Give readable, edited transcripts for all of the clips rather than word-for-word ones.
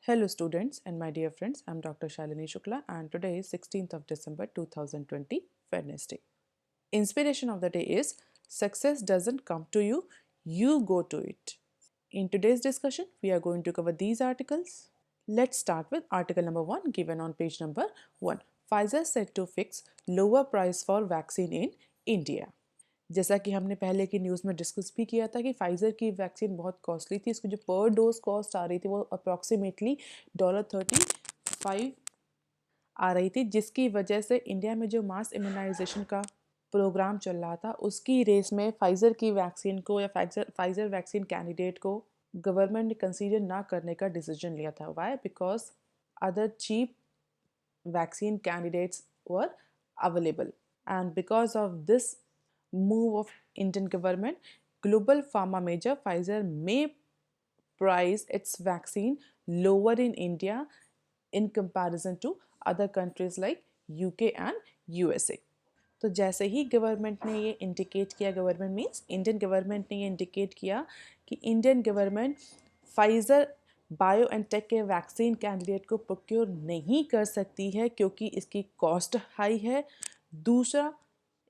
Hello students and my dear friends, I am Dr. Shalini Shukla and today is 16th of December 2020, Wednesday. Inspiration of the day is success doesn't come to you, you go to it. In today's discussion, we are going to cover these articles. Let's start with article number 1 given on page number 1. Pfizer set to fix lower price for vaccine in India. जैसा कि हमने पहले की news में discuss भी किया था कि फाइज़र की वैक्सीन बहुत कॉस्टली थी, इसकी जो पर डोज कॉस्ट आ रही थी वो अप्रॉक्सीमेटली $35 आ रही थी, जिसकी वजह से इंडिया में जो मास इम्यूनाइजेशन का प्रोग्राम चल रहा था उसकी रेस में फाइज़र की वैक्सीन को या फाइज़र वैक्सीन कैंडिडेट को गवर्नमेंट ने कंसीडर ना करने का डिसीजन लिया था. Why? Because other cheap vaccine candidates were available, and because of this move of Indian government, global pharma major Pfizer may price its vaccine lower in India in comparison to other countries like UK and USA. तो जैसे ही government ने ये indicate किया, government means Indian government ने ये indicate किया कि Indian government Pfizer BioNTech के वैक्सीन कैंडिडेट को प्रोक्योर नहीं कर सकती है क्योंकि इसकी कॉस्ट हाई है. दूसरा,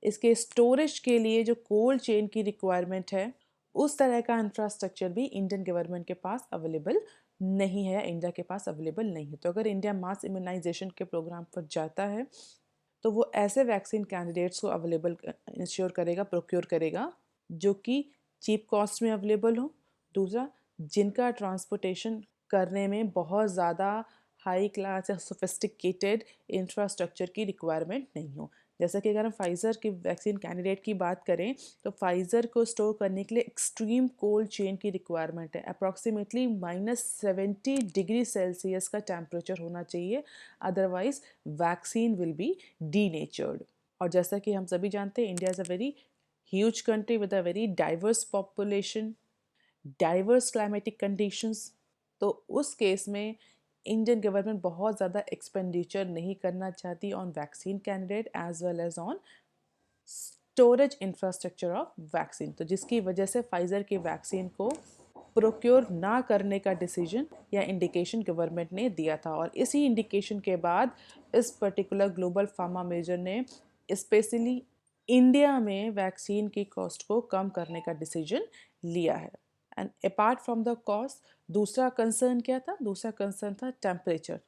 इसके स्टोरेज के लिए जो कोल्ड चेन की रिक्वायरमेंट है उस तरह का इंफ्रास्ट्रक्चर भी इंडियन गवर्नमेंट के पास अवेलेबल नहीं है या इंडिया के पास अवेलेबल नहीं है. तो अगर इंडिया मास इम्यूनाइजेशन के प्रोग्राम पर जाता है तो वो ऐसे वैक्सीन कैंडिडेट्स को अवेलेबल इंश्योर करेगा, प्रोक्योर करेगा जो कि चीप कॉस्ट में अवेलेबल हो. दूसरा, जिनका ट्रांसपोर्टेशन करने में बहुत ज़्यादा हाई क्लास या सोफिस्टिकेटेड इंफ्रास्ट्रक्चर की रिक्वायरमेंट नहीं हो. जैसा कि अगर हम फाइज़र की वैक्सीन कैंडिडेट की बात करें तो फाइज़र को स्टोर करने के लिए एक्सट्रीम कोल्ड चेन की रिक्वायरमेंट है. अप्रॉक्सीमेटली -70 डिग्री सेल्सियस का टेम्परेचर होना चाहिए, otherwise vaccine will be denatured. और जैसा कि हम सभी जानते हैं, India is a very huge country with a very diverse population, diverse climatic conditions. तो उस केस में इंडियन गवर्नमेंट बहुत ज़्यादा एक्सपेंडिचर नहीं करना चाहती on vaccine candidate as well as on storage infrastructure of vaccine. तो जिसकी वजह से फाइज़र की वैक्सीन को प्रोक्योर ना करने का डिसीजन या इंडिकेशन गवर्नमेंट ने दिया था. और इसी इंडिकेशन के बाद इस पर्टिकुलर ग्लोबल फार्मा मेजर ने स्पेशली इंडिया में वैक्सीन की कॉस्ट को कम करने का डिसीजन लिया है. And apart from the cost, दूसरा कंसर्न क्या था? दूसरा कंसर्न था टेम्परेचर.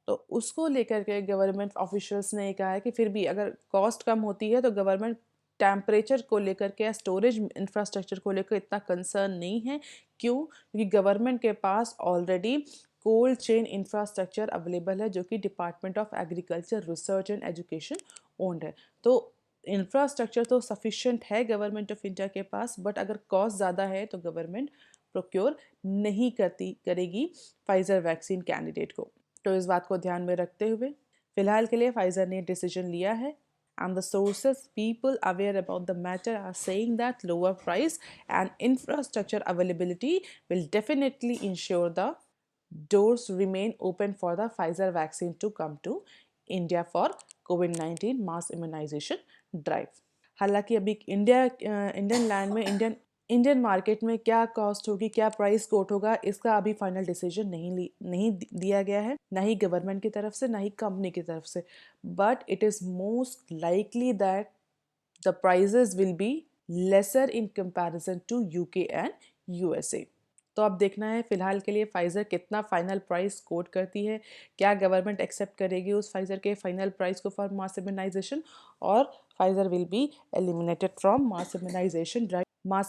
तो उसको लेकर के गवर्नमेंट ऑफिशियल्स ने कहा है कि फिर भी अगर कॉस्ट कम होती है तो गवर्नमेंट टेम्परेचर को लेकर के या स्टोरेज इंफ्रास्ट्रक्चर को लेकर इतना कंसर्न नहीं है. क्यों? क्योंकि गवर्नमेंट के पास already cold chain infrastructure available है जो कि department of agriculture, research and education owned है. तो इंफ्रास्ट्रक्चर तो सफिशिएंट है गवर्नमेंट ऑफ इंडिया के पास, बट अगर कॉस्ट ज़्यादा है तो गवर्नमेंट प्रोक्योर नहीं करेगी फाइज़र वैक्सीन कैंडिडेट को. तो इस बात को ध्यान में रखते हुए फिलहाल के लिए फाइज़र ने डिसीजन लिया है. And the sources people aware about the matter are saying that lower price and infrastructure availability will definitely ensure the doors remain open for the Pfizer vaccine to come to India for COVID-19 mass immunization drive. हालांकि अभी Indian land में Indian market में क्या cost होगी, क्या price quote होगा, इसका अभी फाइनल डिसीजन नहीं दिया गया है, ना ही गवर्नमेंट की तरफ से ना ही कंपनी की तरफ से. But it is most likely that the prices will be lesser in comparison to UK and USA. तो अब देखना है फिलहाल के लिए फाइज़र कितना फाइनल प्राइस कोट करती है, क्या गवर्नमेंट एक्सेप्ट करेगी उस फाइज़र के फाइनल प्राइस को फॉर मास इम्यूनाइजेशन, और Pfizer will be eliminated from mass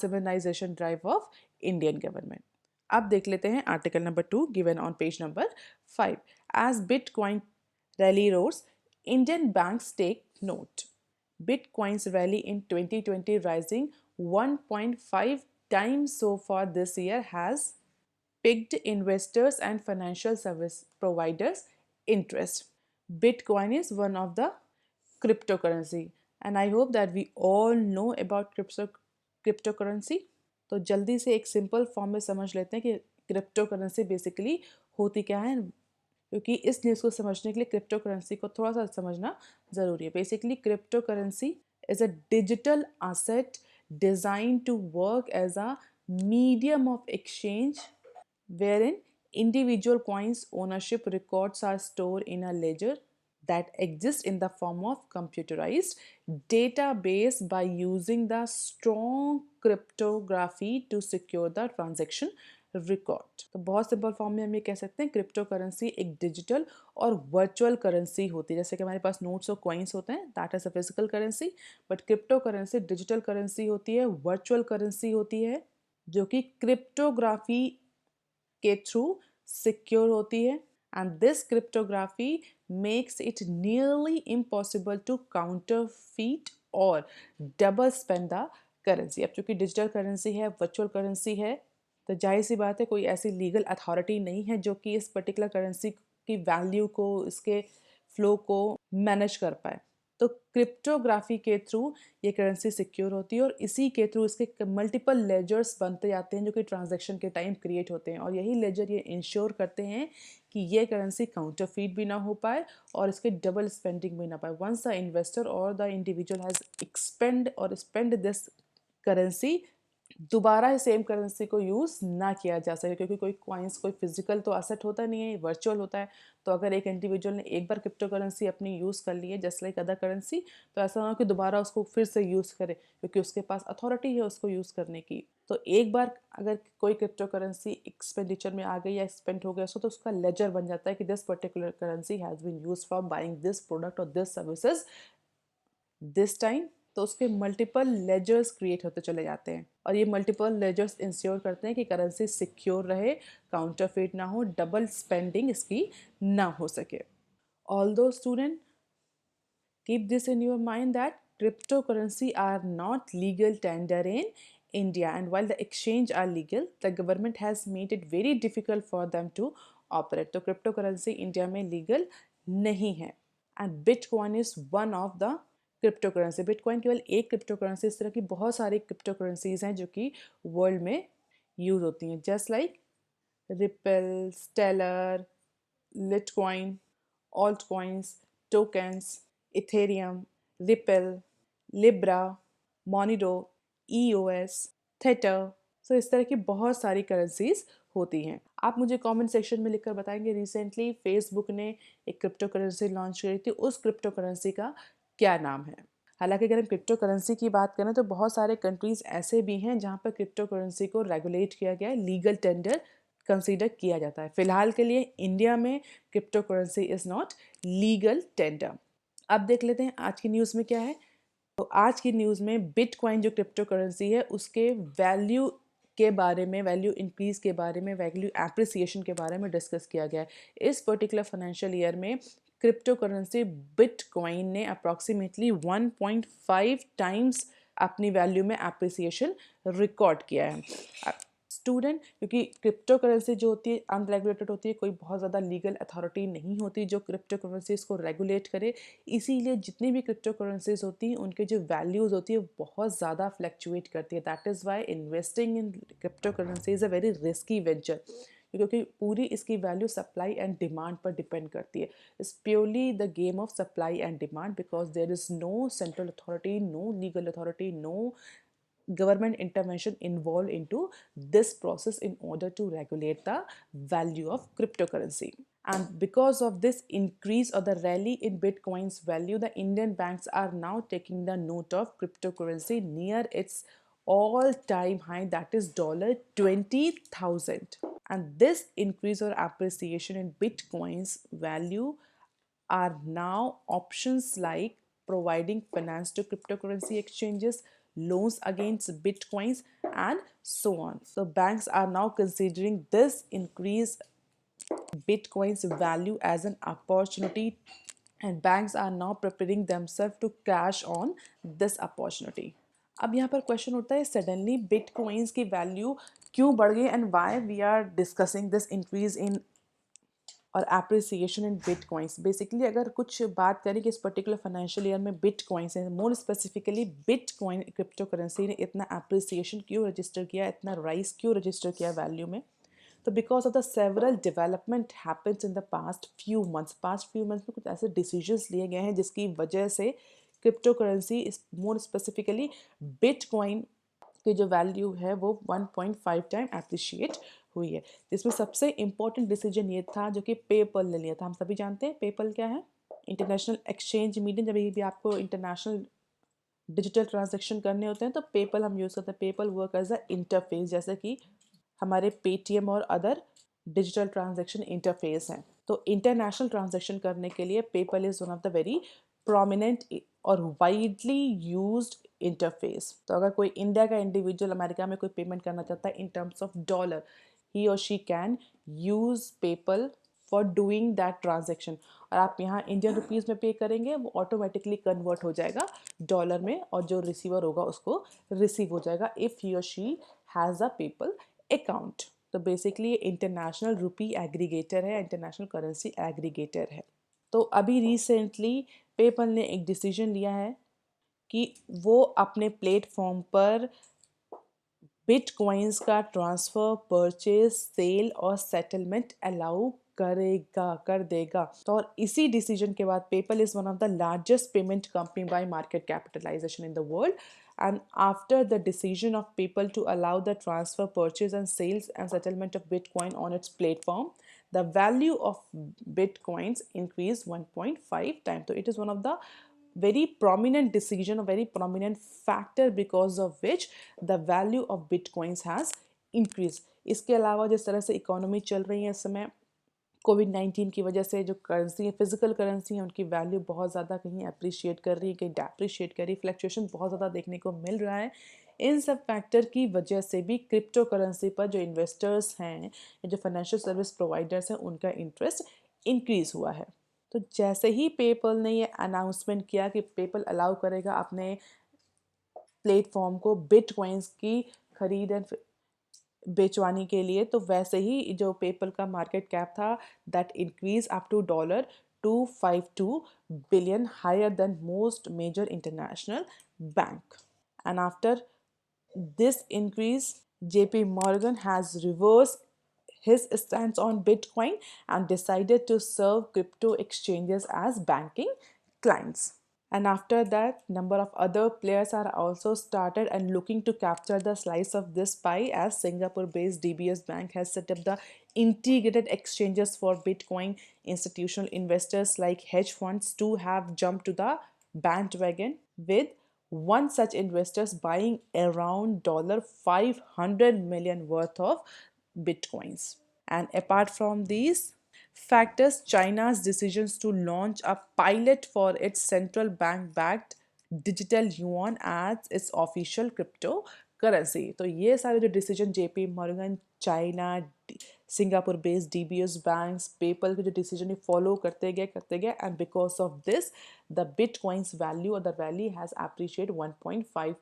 immunisation drive of Indian government. अब देख लेते हैं article number 2 given on page number 5. As bitcoin rally roars, Indian banks take note. Bitcoin's rally in 2020, rising 1.5 times so far this year, has piqued investors and financial service providers' interest. Bitcoin is one of the cryptocurrency, and I hope that we all know about cryptocurrency. तो जल्दी से एक simple form में समझ लेते हैं कि crypto currency basically होती क्या है, क्योंकि इस न्यूज़ को समझने के लिए क्रिप्टो करेंसी को थोड़ा सा समझना ज़रूरी है. Basically crypto currency is a digital asset designed to work as a medium of exchange wherein Individual coins ownership records are stored in a ledger that exists in the form of computerized database by using the strong cryptography to secure the transaction record. तो बहुत simple form में हम ये कह सकते हैं crypto currency एक digital और वर्चुअल करेंसी होती है। जैसे कि हमारे पास नोट्स और कॉइन्स होते हैं, that is a physical currency, but crypto currency digital currency होती है, वर्चुअल करेंसी होती है, जो कि क्रिप्टोग्राफी के थ्रू सिक्योर होती है। And this cryptography makes it nearly impossible to counterfeit और डबल स्पेंड द करेंसी। अब चूंकि डिजिटल करेंसी है, वर्चुअल करेंसी है, तो जाहिर सी बात है कोई ऐसी लीगल अथॉरिटी नहीं है जो कि इस पर्टिकुलर करेंसी की वैल्यू को, इसके फ्लो को मैनेज कर पाए। तो क्रिप्टोग्राफी के थ्रू ये करेंसी सिक्योर होती है और इसी के थ्रू इसके मल्टीपल लेजर्स बनते जाते हैं जो कि ट्रांजैक्शन के टाइम क्रिएट होते हैं, और यही लेजर ये इंश्योर करते हैं कि ये करेंसी काउंटरफीट भी ना हो पाए और इसके डबल स्पेंडिंग भी ना पाए। वंस द इन्वेस्टर और द इंडिविजुअल हैज एक्सपेंड और स्पेंड दिस करेंसी, दोबारा ही सेम करेंसी को यूज़ ना किया जा सके, क्योंकि कोई कॉइन्स कोई फिजिकल तो असेट होता नहीं है, वर्चुअल होता है। तो अगर एक इंडिविजुअल ने एक बार क्रिप्टो करेंसी अपनी यूज़ कर ली है जस्ट लाइक अदर करेंसी, तो ऐसा ना हो कि दोबारा उसको फिर से यूज़ करे, क्योंकि उसके पास अथॉरिटी है उसको यूज़ करने की। तो एक बार अगर कोई क्रिप्टो करेंसी एक्सपेंडिचर में आ गई या स्पेंड हो गया उसको, तो उसका लेजर बन जाता है कि this particular currency has been use for buying this product और दिस सर्विसेज दिस टाइम। तो उसके मल्टीपल लेजर्स क्रिएट होते चले जाते हैं और ये मल्टीपल लेजर्स इंश्योर करते हैं कि करेंसी सिक्योर रहे, काउंटरफीट ना हो, डबल स्पेंडिंग इसकी ना हो सके। Although student, keep this in your mind that cryptocurrency are not legal tender in India, and while the exchange are legal, the government has made it very difficult for them to operate. तो cryptocurrency India में legal नहीं है and bitcoin is one of the crypto currency. Bitcoin केवल एक crypto currency, इस तरह की बहुत सारी क्रिप्टो करेंसीज हैं जो कि वर्ल्ड में यूज होती हैं, just like Ripple, Stellar, Litecoin, alt coins, tokens, Ethereum, Ripple, Libra, Monero, EOS, Tether. So इस तरह की बहुत सारी करेंसीज होती हैं। आप मुझे कमेंट सेक्शन में लिखकर बताएंगे रिसेंटली फेसबुक ने एक क्रिप्टो करेंसी लॉन्च करी थी, उस क्रिप्टो करेंसी का क्या नाम है। हालांकि अगर हम क्रिप्टो करेंसी की बात करें तो बहुत सारे कंट्रीज ऐसे भी हैं जहां पर क्रिप्टो करेंसी को रेगुलेट किया गया है, लीगल टेंडर कंसीडर किया जाता है। फिलहाल के लिए इंडिया में crypto currency is not legal tender. अब देख लेते हैं आज की न्यूज़ में क्या है। तो आज की न्यूज़ में बिटकॉइन जो क्रिप्टो करेंसी है उसके वैल्यू के बारे में, वैल्यू इंक्रीज़ के बारे में, वैल्यू एप्रिसिएशन के बारे में डिस्कस किया गया है। इस पर्टिकुलर फाइनेंशियल ईयर में क्रिप्टो करेंसी बिटकॉइन ने अप्रॉक्सीमेटली 1.5 टाइम्स अपनी वैल्यू में एप्रिसिएशन रिकॉर्ड किया है। स्टूडेंट, क्योंकि क्रिप्टो करेंसी जो होती है अनरेगुलेटेड होती है, कोई बहुत ज़्यादा लीगल अथॉरिटी नहीं होती जो क्रिप्टो करेंसीज को रेगुलेट करे, इसीलिए जितनी भी क्रिप्टो करेंसीज होती हैं उनके जो वैल्यूज़ होती है बहुत ज़्यादा फ्लैक्चुएट करती है। That is why investing in crypto currency is a very risky venture, क्योंकि पूरी इसकी वैल्यू सप्लाई एंड डिमांड पर डिपेंड करती है। It's purely the game of supply and demand because there is no central authority, no legal authority, no government intervention involved into this process in order to regulate the value of cryptocurrency. And because of this increase or the rally in Bitcoin's value, the Indian banks are now taking the note of cryptocurrency near its all-time high, that is $20,000. And this increase or appreciation in Bitcoin's value are now options like providing finance to cryptocurrency exchanges, loans against bitcoins, and so on. So banks are now considering this increased bitcoin's value as an opportunity, and banks are now preparing themselves to cash on this opportunity. अब यहाँ पर question उठता है suddenly bitcoins की value क्यों बढ़ गई and why we are discussing this increase in और एप्रिसिएशन इन बिटकॉइंस। बेसिकली अगर कुछ बात करें कि इस पर्टिकुलर फाइनेंशियल ईयर में बिटकॉइंस है, more specifically bitcoin crypto currency ने इतना एप्रिसिएशन क्यों रजिस्टर किया, इतना राइज क्यों रजिस्टर किया वैल्यू में, तो because of the several development happens in the past few months में कुछ ऐसे डिसीजंस लिए गए हैं जिसकी वजह से crypto currency more specifically bitcoin की जो वैल्यू है वो 1.5 टाइम एप्रिशिएट हुई है, जिसमें सबसे इम्पोर्टेंट डिसीजन ये था जो कि पेपल ने लिया था। हम सभी जानते हैं पेपल क्या है, इंटरनेशनल एक्सचेंज मीडियम। जब भी आपको इंटरनेशनल डिजिटल ट्रांजेक्शन करने होते हैं तो पेपल हम यूज़ करते हैं। PayPal work as a interface, जैसे कि हमारे पेटीएम और अदर डिजिटल ट्रांजेक्शन इंटरफेस हैं। तो इंटरनेशनल ट्रांजेक्शन करने के लिए PayPal is one of the very prominent और वाइडली यूज्ड इंटरफेस। तो अगर कोई इंडिया का इंडिविजुअल अमेरिका में कोई पेमेंट करना चाहता है इन टर्म्स ऑफ डॉलर, ही और she can use PayPal for doing that transaction. और आप यहाँ इंडियन रुपीज़ में पे करेंगे, वो ऑटोमेटिकली कन्वर्ट हो जाएगा डॉलर में, और जो रिसीवर होगा उसको रिसीव हो जाएगा इफ़ ही और she has a PayPal account. तो बेसिकली ये इंटरनेशनल रुपी एग्रीगेटर है, इंटरनेशनल करेंसी एग्रीगेटर है। तो अभी रिसेंटली पेपल ने एक डिसीजन लिया है कि वो अपने प्लेटफॉर्म पर बिटकॉइंस का ट्रांसफ़र, परचेज, सेल और सेटलमेंट अलाउ कर देगा। तो और इसी डिसीजन के बाद PayPal is one of the largest payment company by market capitalisation in the world, and after the decision of PayPal to allow the transfer, purchase and sales and settlement of Bitcoin on its platform, the value of Bitcoins increased 1.5 times. So it is one of the very prominent decision, a very prominent factor because of which the value of Bitcoins has increased. इसके अलावा जिस तरह से economy चल रही है इस समय, कोविड-19 की वजह से जो करेंसी है, फिजिकल करेंसी है, उनकी वैल्यू बहुत ज़्यादा कहीं अप्रिशिएट कर रही है, कहीं डेप्रिशिएट कर रही है, फ्लक्चुएशन बहुत ज़्यादा देखने को मिल रहा है। इन सब फैक्टर की वजह से भी क्रिप्टो करेंसी पर जो इन्वेस्टर्स हैं या जो फाइनेंशियल सर्विस प्रोवाइडर्स हैं, उनका इंटरेस्ट इंक्रीज़ हुआ है। तो जैसे ही पेपल ने ये अनाउंसमेंट किया कि पेपल अलाउ करेगा अपने प्लेटफॉर्म को बिटकॉइंस की खरीद एंड बेचवाने के लिए, तो वैसे ही जो पेपल का मार्केट कैप था that increase up to $252 billion, higher than most major international bank. And after this increase, JP Morgan has reversed his stance on Bitcoin and decided to serve crypto exchanges as banking clients. And after that, number of other players are also started and looking to capture the slice of this pie, as Singapore-based DBS Bank has set up the integrated exchanges for Bitcoin. Institutional investors like hedge funds too have jumped to the bandwagon, with one such investors buying around $500 million worth of Bitcoins. And apart from these factors, China's decisions to launch a pilot for its central bank backed digital yuan as its official crypto currency. तो ये सारे जो decision JP Morgan, China, Singapore based DBS banks, PayPal के जो decision follow करते गए and because of this the bitcoins value और the value has appreciate 1.5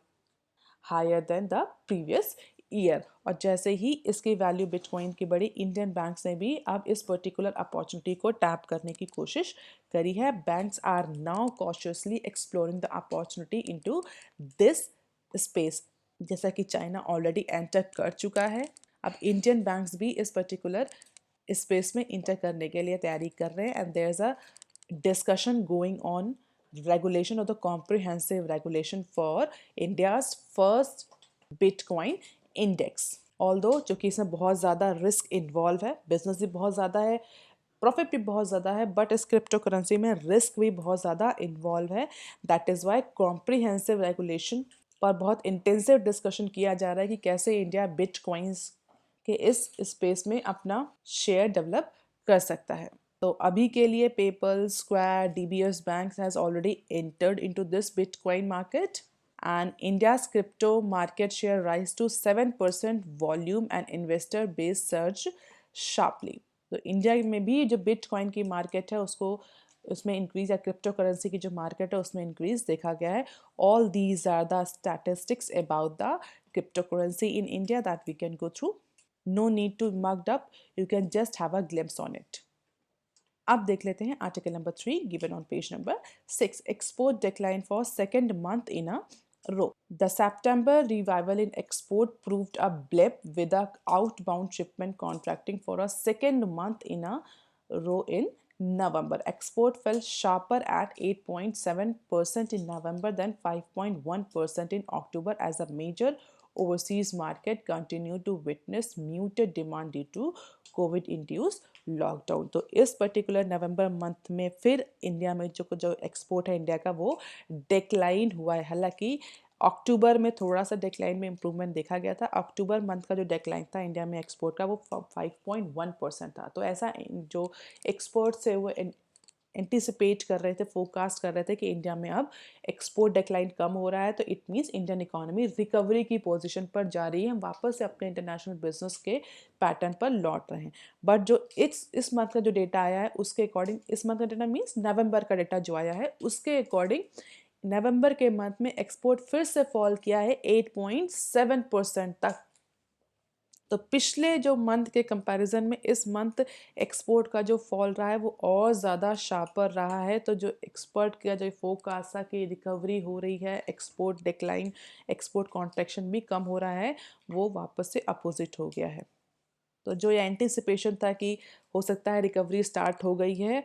higher than the previous year. और जैसे ही इसकी वैल्यू बिटकॉइन की बढ़ी, इंडियन बैंक्स ने भी अब इस पर्टिकुलर अपॉर्चुनिटी को टैप करने की कोशिश करी है। Banks are now cautiously exploring the opportunity into this space. जैसा कि चाइना ऑलरेडी एंटर कर चुका है, अब इंडियन बैंक्स भी इस पर्टिकुलर स्पेस में इंटर करने के लिए तैयारी कर रहे हैं। And there is a discussion going on regulation or the comprehensive regulation for India's first Bitcoin index. Although जो कि इसमें बहुत ज़्यादा रिस्क इन्वॉल्व है, बिजनेस भी बहुत ज़्यादा है, प्रॉफिट भी बहुत ज़्यादा है, बट इस क्रिप्टो करेंसी में रिस्क भी बहुत ज़्यादा इन्वॉल्व है। That is Y comprehensive regulation पर बहुत इंटेंसिव डिस्कशन किया जा रहा है कि कैसे इंडिया बिटकॉइंस के इस स्पेस में अपना शेयर डेवलप कर सकता है। तो अभी के लिए PayPal, square, DBS banks has already entered into this bitcoin market, and India's crypto market share rise to 7% volume and investor base surge sharply. तो इंडिया में भी जो बिटकॉइन की मार्केट है उसको उसमें इंक्रीज, या क्रिप्टो करेंसी की जो मार्केट है उसमें इंक्रीज देखा गया है। All these are the statistics about the crypto currency in India that we can go through. No need to mugged up, you can just have a glimpse on it. अब देख लेते हैं article number 3 given on page number 6, export decline for second month in a row. The September revival in export proved a blip, with a outbound shipment contracting for a second month in a row in November. Export fell sharper at 8.7% in November, then 5.1% in October, as a major overseas market continue to witness muted demand due to Covid induce lockdown. तो इस particular नवंबर month में फिर India में जो export है India का वो decline हुआ है। हालांकि अक्टूबर में थोड़ा सा डिक्लाइन में इम्प्रूवमेंट देखा गया था। अक्टूबर मंथ का जो डिक्लाइन था इंडिया में एक्सपोर्ट का वो 5.1% था। तो ऐसा जो एक्सपोर्ट्स है वो एंटिसिपेट कर रहे थे, फोरकास्ट कर रहे थे कि इंडिया में अब एक्सपोर्ट डिक्लाइन कम हो रहा है, तो it means Indian economy recovery की पोजीशन पर जा रही है, हम वापस से अपने इंटरनेशनल बिजनेस के पैटर्न पर लौट रहे हैं। बट जो इस मंथ का जो डेटा आया है उसके अकॉर्डिंग, इस मंथ का डेटा मीन्स नवंबर का डेटा जो आया है उसके अकॉर्डिंग नवंबर के मंथ में एक्सपोर्ट फिर से फॉल किया है 8.7% तक। तो पिछले जो मंथ के कंपैरिजन में इस मंथ एक्सपोर्ट का जो फॉल रहा है वो और ज़्यादा शार्पर रहा है। तो जो एक्सपर्ट का जो फोरकास्ट था कि रिकवरी हो रही है, एक्सपोर्ट डिक्लाइन, एक्सपोर्ट कॉन्ट्रैक्शन भी कम हो रहा है, वो वापस से अपोजिट हो गया है। तो जो ये एंटिसिपेशन था कि हो सकता है रिकवरी स्टार्ट हो गई है,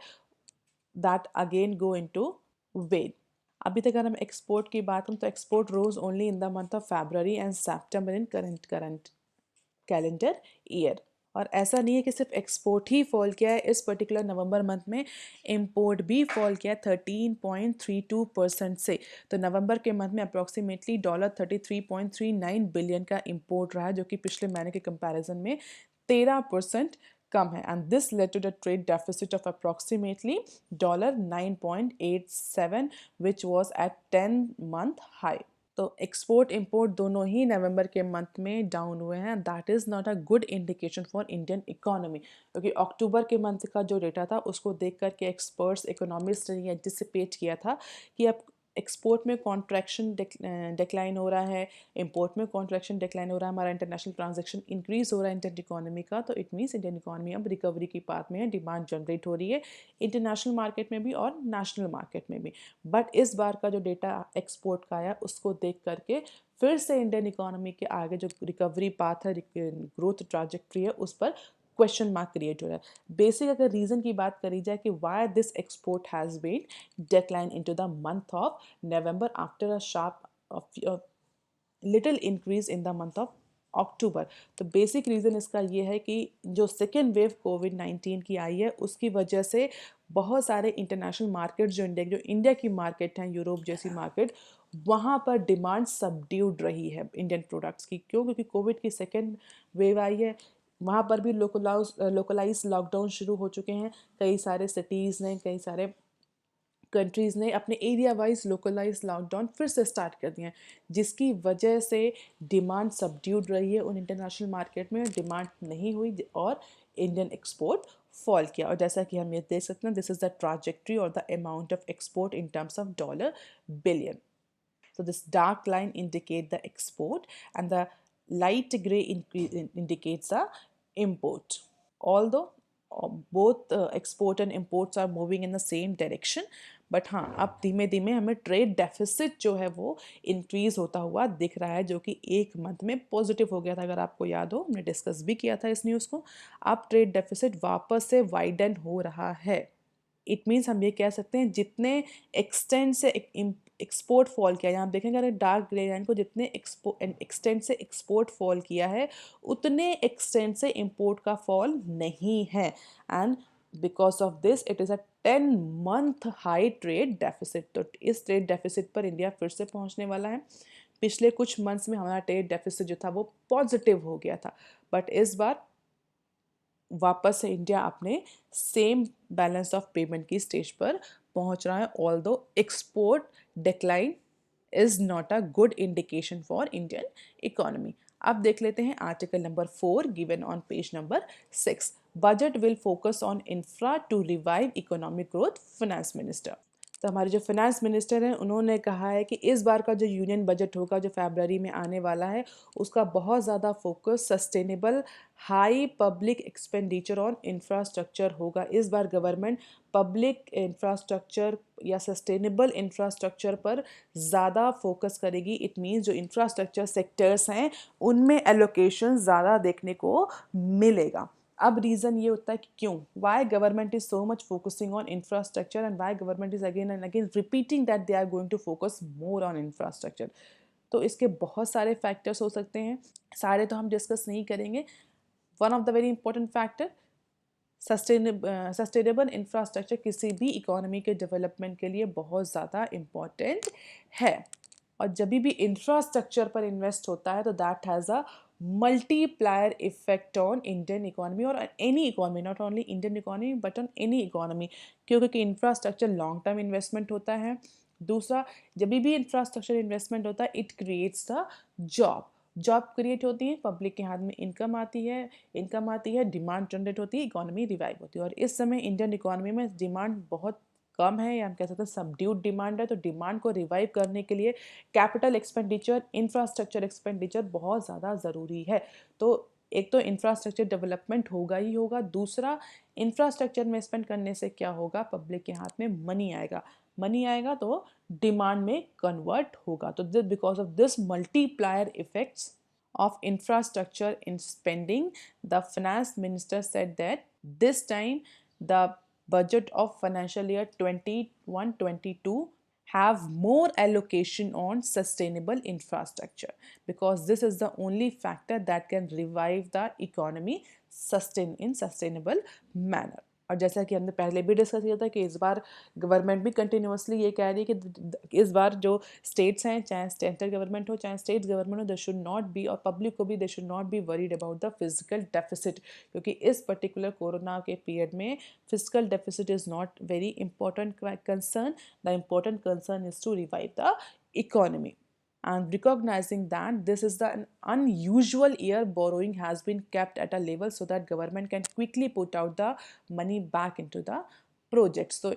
that again go into wait. अभी तक अगर हम एक्सपोर्ट की बात करें तो export rose only in the month of February and September in current calendar year. और ऐसा नहीं है कि सिर्फ एक्सपोर्ट ही फॉल किया है, इस पर्टिकुलर नवंबर मंथ में इंपोर्ट भी फॉल किया है 13.32% से। तो नवंबर के मंथ में अप्रॉक्सीमेटली $33.39 बिलियन का इंपोर्ट रहा है, जो कि पिछले महीने के कंपैरिजन में 13% कम है। And this led to the trade deficit of approximately $9.87 which was at 10-month high. तो एक्सपोर्ट इंपोर्ट दोनों ही नवंबर के मंथ में डाउन हुए हैं। That is not a good indication for Indian economy, क्योंकि अक्टूबर के मंथ का जो डेटा था उसको देख करके एक्सपर्ट्स, इकोनॉमिस्ट ने एंटिसिपेट किया था कि अब एक्सपोर्ट में कॉन्ट्रैक्शन डिक्लाइन हो रहा है, इंपोर्ट में कॉन्ट्रैक्शन डिक्लाइन हो रहा है, हमारा इंटरनेशनल ट्रांजैक्शन इंक्रीज हो रहा है इंडियन इकोनॉमी का। तो इट मीन्स इंडियन इकोनॉमी अब रिकवरी की पाथ में है, डिमांड जनरेट हो रही है इंटरनेशनल मार्केट में भी और नेशनल मार्केट में भी। बट इस बार का जो डेटा एक्सपोर्ट का आया उसको देख करके फिर से इंडियन इकोनॉमी के आगे जो रिकवरी पाथ है, ग्रोथ ट्रांजेक्ट्री है, उस पर क्वेश्चन मार्क क्रिएट हो रहा है। बेसिक अगर रीज़न की बात करी जाए कि why this export has been decline into the month of November after a sharp little increase in the month of October. तो बेसिक रीज़न इसका ये है कि जो सेकेंड वेव कोविड-19 की आई है उसकी वजह से बहुत सारे इंटरनेशनल मार्केट जो इंडिया की मार्केट हैं, यूरोप जैसी मार्केट, वहाँ पर डिमांड सबड्यूड रही है इंडियन प्रोडक्ट्स की। क्यों? क्योंकि कोविड की सेकेंड वेव आई है, वहाँ पर भी लोकलाइज लॉकडाउन शुरू हो चुके हैं। कई सारे सिटीज़ ने, कई सारे कंट्रीज़ ने अपने एरिया वाइज लोकलाइज लॉकडाउन फिर से स्टार्ट कर दिए हैं, जिसकी वजह से डिमांड सबड्यूड रही है। उन इंटरनेशनल मार्केट में डिमांड नहीं हुई और इंडियन एक्सपोर्ट फॉल किया। और जैसा कि हम ये देख सकते हैं, दिस इज़ द ट्राजेक्ट्री और the amount of export in terms of dollar billion. So this dark line indicate the export and the light gray indicates the import. Although both export and imports are moving in the same direction, but हाँ अब धीमे धीमे हमें trade deficit जो है वो increase होता हुआ दिख रहा है, जो कि एक मंथ में पॉजिटिव हो गया था। अगर आपको याद हो, हमने डिस्कस भी किया था इस न्यूज़ को। अब ट्रेड डेफिसिट वापस से वाइडन हो रहा है। इट मीन्स हम ये कह सकते हैं जितने एक्सटेंड से एक्सपोर्ट फॉल किया, यहाँ देखेंगे अगर डार्क ग्रे लाइन को, जितने एक्सटेंड से एक्सपोर्ट फॉल किया है उतने एक्सटेंड से इंपोर्ट का फॉल नहीं है। And because of this it is a 10-month high trade deficit. तो इस ट्रेड डेफिसिट पर इंडिया फिर से पहुंचने वाला है। पिछले कुछ मंथ्स में हमारा ट्रेड डेफिसिट जो था वो पॉजिटिव हो गया था, बट इस बार वापस से इंडिया अपने सेम बैलेंस ऑफ पेमेंट की स्टेज पर पहुंच रहा है। Although export decline is not a good indication for Indian economy. अब देख लेते हैं article number 4 given on page number 6। Budget will focus on infra to revive economic growth, finance minister. तो हमारे जो फाइनेंस मिनिस्टर हैं उन्होंने कहा है कि इस बार का जो यूनियन बजट होगा जो फरवरी में आने वाला है उसका बहुत ज़्यादा focus sustainable high public expenditure on infrastructure होगा। इस बार गवर्नमेंट पब्लिक इंफ्रास्ट्रक्चर या सस्टेनेबल इंफ्रास्ट्रक्चर पर ज़्यादा फोकस करेगी। इट मीन्स जो इंफ्रास्ट्रक्चर सेक्टर्स हैं उनमें एलोकेशन ज़्यादा देखने को मिलेगा। अब रीज़न ये होता है कि क्यों, why government is so much focusing on infrastructure and why government is again and again repeating that they are going to focus more on infrastructure. तो इसके बहुत सारे फैक्टर्स हो सकते हैं, सारे तो हम डिस्कस नहीं करेंगे. One of the very important factor, sustainable infrastructure किसी भी इकोनॉमी के डेवलपमेंट के लिए बहुत ज़्यादा इम्पॉर्टेंट है. और जब भी इंफ्रास्ट्रक्चर पर इन्वेस्ट होता है तो that has a multiplier effect on Indian economy और any economy, not only Indian economy but on any economy, क्योंकि इंफ्रास्ट्रक्चर लॉन्ग टर्म इन्वेस्टमेंट होता है. दूसरा, जब भी इंफ्रास्ट्रक्चर इन्वेस्टमेंट होता है it creates the job create होती है, पब्लिक के हाथ में इनकम आती है, डिमांड जनरेट होती है, इकोनॉमी रिवाइव होती है. और इस समय इंडियन इकोनॉमी में डिमांड बहुत कम है, या हम कह सकते हैं सबड्यूड डिमांड है. तो डिमांड को रिवाइव करने के लिए कैपिटल एक्सपेंडिचर, इंफ्रास्ट्रक्चर एक्सपेंडिचर बहुत ज़्यादा ज़रूरी है. तो एक तो इंफ्रास्ट्रक्चर डेवलपमेंट होगा ही होगा. दूसरा, इंफ्रास्ट्रक्चर में स्पेंड करने से क्या होगा, पब्लिक के हाथ में मनी आएगा तो डिमांड में कन्वर्ट होगा. तो because of this multiplier effects of infrastructure in spending, the finance minister said that this time the budget of financial year 21-22 have more allocation on sustainable infrastructure, because this is the only factor that can revive the economy in sustainable manner. और जैसा कि हमने पहले भी discuss किया था कि इस बार गवर्नमेंट भी कंटिन्यूसली ये कह रही है कि इस बार जो स्टेट्स हैं, चाहे सेंट्रल गवर्नमेंट हो चाहे स्टेट गवर्नमेंट हो, दे शुड नॉट बी, और पब्लिक को भी they should not be worried about the physical deficit, क्योंकि इस पर्टिकुलर कोरोना के पीरियड में physical deficit is not very important concern. The important concern is to revive the economy. And recognizing that this is an unusual year, borrowing has been kept at a level so that government can quickly put out the money back into the projects. तो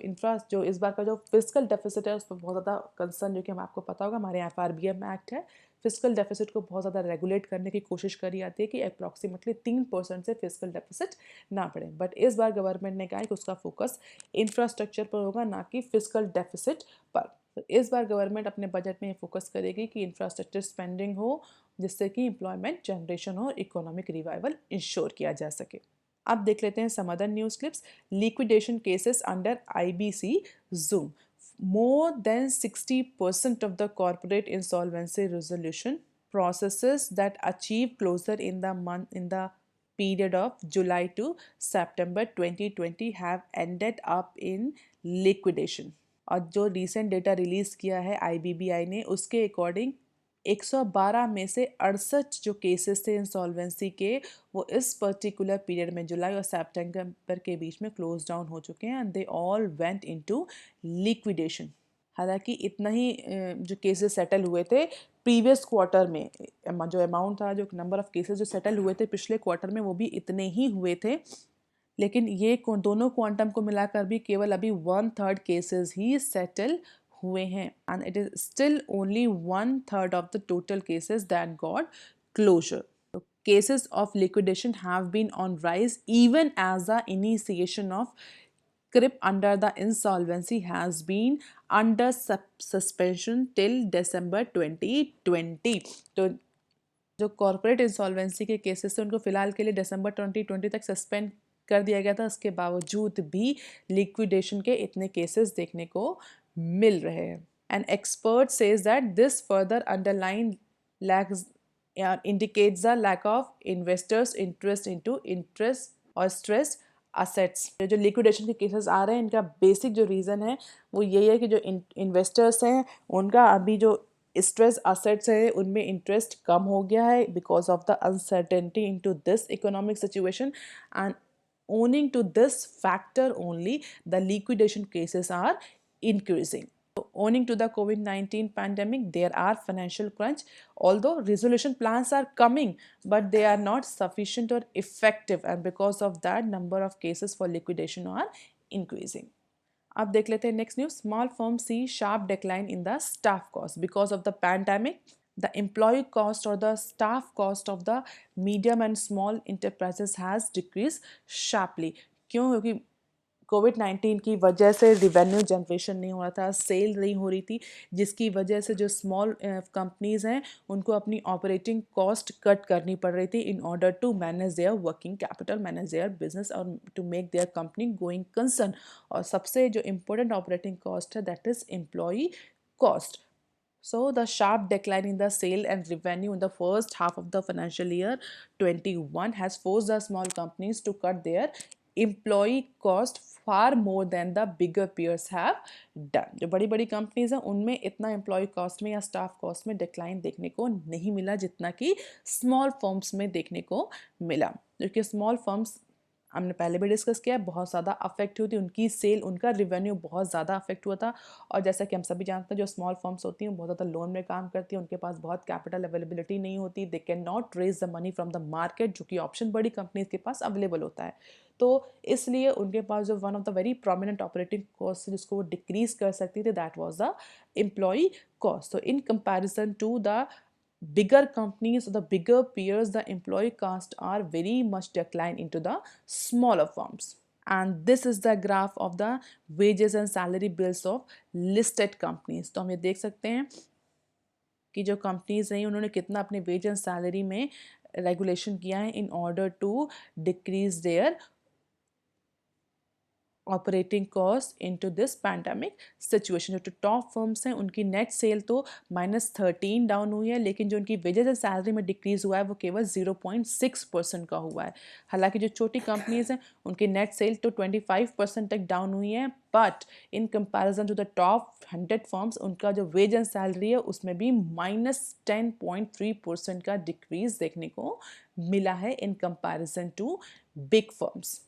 जो इस बार का जो physical deficit है उस पर बहुत ज़्यादा कंसर्न, जो कि हम आपको पता होगा हमारे यहाँ FRBM एक्ट है, फिजिकल डेफिसिट को बहुत ज़्यादा रेगुलेट करने की कोशिश करी जाती है कि अप्रॉक्सीमेटली 3% से फिजिकल डेफिसिट ना बढ़े. बट इस बार गवर्नमेंट ने कहा है कि उसका फोकस इंफ्रास्ट्रक्चर पर होगा, ना कि फिजिकल डेफिसिट पर. तो इस बार गवर्नमेंट अपने बजट में फोकस करेगी कि इंफ्रास्ट्रक्चर स्पेंडिंग हो, जिससे कि एम्प्लॉयमेंट जनरेशन हो और इकोनॉमिक रिवाइवल इंश्योर किया जा सके. अब देख लेते हैं some other news clips. Liquidation cases under IBC Zoom. More than 60% of the corporate insolvency resolution processes that achieve closure in the period of July to September 2020 have ended up in liquidation. और जो recent data release किया है IBBI ने, उसके according 112 में से 68 जो cases थे इंसॉल्वेंसी के, वो इस पर्टिकुलर पीरियड में जुलाई और सितंबर के बीच में क्लोज डाउन हो चुके हैं, and they all went into liquidation. हालांकि इतना ही जो केसेस सेटल हुए थे प्रीवियस क्वार्टर में, जो अमाउंट था, जो नंबर ऑफ केसेस जो सेटल हुए थे पिछले क्वार्टर में, वो भी इतने ही हुए थे. लेकिन ये दोनों क्वांटम को मिलाकर भी केवल अभी 1/3 केसेस ही सेटल हुए हैं, and it is still only 1/3 of the total cases that got closure. Cases of liquidation have been on rise even as the initiation of CRIP under the insolvency has been under suspension till December 2020. तो जो corporate insolvency के cases थे उनको फिलहाल के लिए दिसंबर 2020 तक suspend कर दिया गया था. उसके बावजूद भी लिक्विडेशन के इतने केसेस देखने को मिल रहे हैं. And expert says that this further underline lakhs indicates the lack of investors interest into interest or stress assets. जो लिक्विडेशन के केसेस आ रहे हैं, इनका बेसिक जो रीज़न है वो यही है कि जो इन्वेस्टर्स हैं उनका अभी जो स्ट्रेस असेट्स है उनमें इंटरेस्ट कम हो गया है because of the uncertainty into this economic situation, and owing to this factor only the liquidation cases are increasing. So, owing to the COVID-19 pandemic, there are financial crunch. Although resolution plans are coming, but they are not sufficient or effective, and because of that, number of cases for liquidation are increasing. अब देख लेते हैं next news. Small firm see sharp decline in the staff cost because of the pandemic. The employee cost or the staff cost of the medium and small enterprises has decreased sharply. क्यों? क्योंकि कोविड-19 की वजह से revenue generation नहीं हो रहा था, cell नहीं हो रही थी, जिसकी वजह से जो स्मॉल कंपनीज़ हैं उनको अपनी ऑपरेटिंग कॉस्ट कट करनी पड़ रही थी in order to manage their working capital, manage their business और to make their company going concern. और सबसे जो इम्पोर्टेंट ऑपरेटिंग कॉस्ट है that is employee cost. So the sharp decline in the sale and revenue in the first half of the financial year 21 has forced the small companies to cut their employee cost far more than the bigger peers have done. जो बड़ी बड़ी companies हैं उनमें इतना employ cost में या staff cost में decline देखने को नहीं मिला जितना कि स्मॉल फर्म्स में देखने को मिला, क्योंकि स्मॉल फर्म्स हमने पहले भी डिस्कस किया है बहुत ज़्यादा अफेक्ट हुई थी, उनकी सेल उनका रिवेन्यू बहुत ज़्यादा अफेक्ट हुआ था। और जैसा कि हम सभी जानते हैं जो स्मॉल फर्म्स होती हैं बहुत ज़्यादा लोन में काम करती हैं, उनके पास बहुत कैपिटल अवेलेबिलिटी नहीं होती, they can not raise the money from the market, जो कि ऑप्शन बड़ी कंपनीज के पास अवेलेबल होता है। तो इसलिए उनके पास जो one of the very prominent operating cost जिसको वो डिक्रीज कर सकती थी that was the employee cost. तो in comparison to the bigger companies or the bigger peers, the employee costs are very much declined into the smaller firms. And this is the graph of the wages and salary bills of listed companies. तो हम ये देख सकते हैं कि जो companies रही उन्होंने कितना अपने वेज एंड सैलरी में रेगुलेशन किया है in order to decrease their operating cost into this pandemic situation. जो टॉप फर्म्स हैं उनकी नेट सेल तो -13 डाउन हुई है, लेकिन जो उनकी वेजेस एंड सैलरी में डिक्रीज हुआ है वो केवल 0.6% का हुआ है। हालांकि जो छोटी कंपनीज हैं उनकी नेट सेल तो 25% तक डाउन हुई है, but in comparison to the top 100 firms उनका जो वेज एंड सैलरी है उसमें भी -10.3% का डिक्रीज देखने को मिला है in comparison to big firms.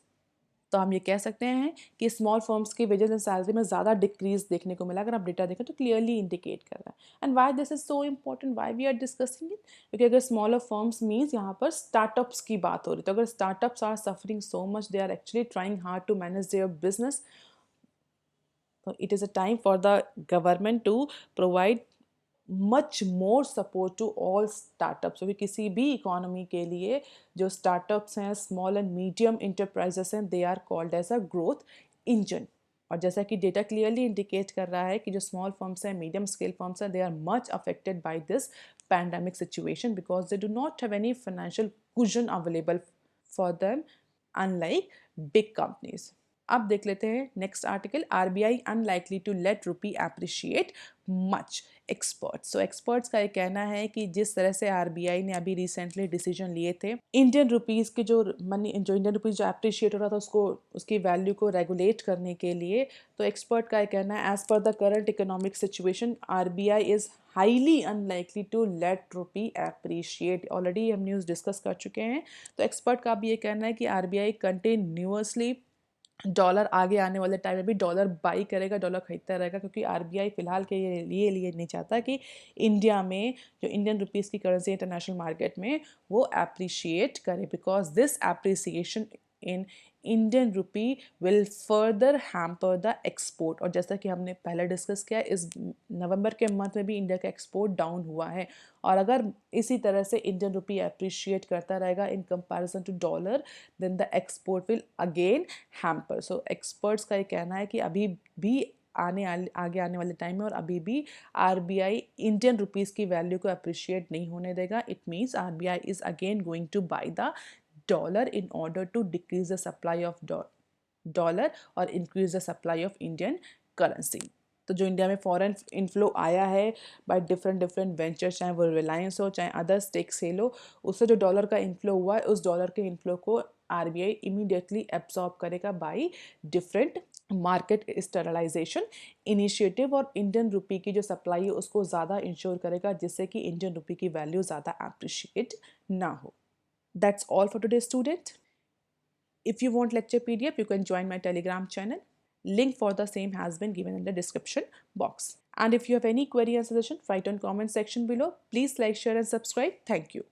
तो हम ये कह सकते हैं कि स्मॉल फर्म्स की वेजेस एंड सैलरी में ज़्यादा डिक्रीज देखने को मिला। अगर आप डेटा देखें तो क्लियरली इंडिकेट कर रहा है। And why this is so important, why we are discussing it, क्योंकि अगर स्मॉलर फर्म्स मीन्स यहाँ पर स्टार्टअप्स की बात हो रही है। तो अगर startups are suffering so much, they are actually trying hard to manage their business, तो it is a time for the government to provide much more support to all startups. क्योंकि किसी भी इकोनॉमी के लिए जो स्टार्टअप्स हैं, small and medium enterprises हैं, they are called as a growth engine. और जैसा कि डेटा क्लियरली इंडिकेट कर रहा है कि जो स्मॉल फर्म्स हैं, मीडियम स्केल फर्म्स हैं, they are much affected by this pandemic situation because they do not have any financial cushion available for them unlike big companies. अब देख लेते हैं next article, RBI unlikely to let rupee appreciate much experts. So experts का ये कहना है कि जिस तरह से आरबीआई ने अभी रिसेंटली डिसीजन लिए थे इंडियन रुपीज़ के जो इंडियन रुपीज़ जो एप्रिशिएट हो रहा था उसको उसकी वैल्यू को रेगुलेट करने के लिए, तो एक्सपर्ट का ये कहना है as per the current economic situation RBI is highly unlikely to let rupee appreciate. Already हम न्यूज़ डिस्कस कर चुके हैं। तो एक्सपर्ट का भी ये कहना है कि आरबीआई कंटिन्यूअसली डॉलर आगे आने वाले टाइम में भी डॉलर बाई करेगा, डॉलर खरीदता रहेगा, क्योंकि आरबीआई फिलहाल के लिए नहीं चाहता कि इंडिया में जो इंडियन रुपीज़ की करेंसी इंटरनेशनल मार्केट में वो अप्रिशिएट करे, because this appreciation in Indian rupee will further hamper the export. और जैसा कि हमने पहले डिस्कस किया, इस नवंबर के मंथ में भी इंडिया का एक्सपोर्ट डाउन हुआ है, और अगर इसी तरह से इंडियन रुपी अप्रिशिएट करता रहेगा in comparison to dollar, then the export will again hamper. So experts का ये कहना है कि अभी भी आगे आने वाले टाइम में और अभी भी आरबीआई इंडियन रुपीज़ की वैल्यू को अप्रिशिएट नहीं होने देगा। It means RBI is again going two by the dollar in order to decrease the supply of dollar or increase the supply of Indian currency। तो जो इंडिया में foreign inflow आया है बाय डिफरेंट वेंचर्स, चाहे वो रिलायंस हो चाहे other stake sale हो, उससे जो डॉलर का इनफ्लो हुआ है उस डॉलर के इनफ्लो को आरबीआई इमीडिएटली एब्सॉर्ब करेगा by different market sterilisation initiative, और इंडियन रुपी की जो सप्लाई है उसको ज़्यादा इंश्योर करेगा जिससे कि इंडियन रुपी की वैल्यू ज़्यादा अप्रिशिएट ना हो। That's all for today, student. If you want lecture PDF, you can join my Telegram channel. Link for the same has been given in the description box. And if you have any query or suggestion, write on comment section below. Please like, share and subscribe. Thank you.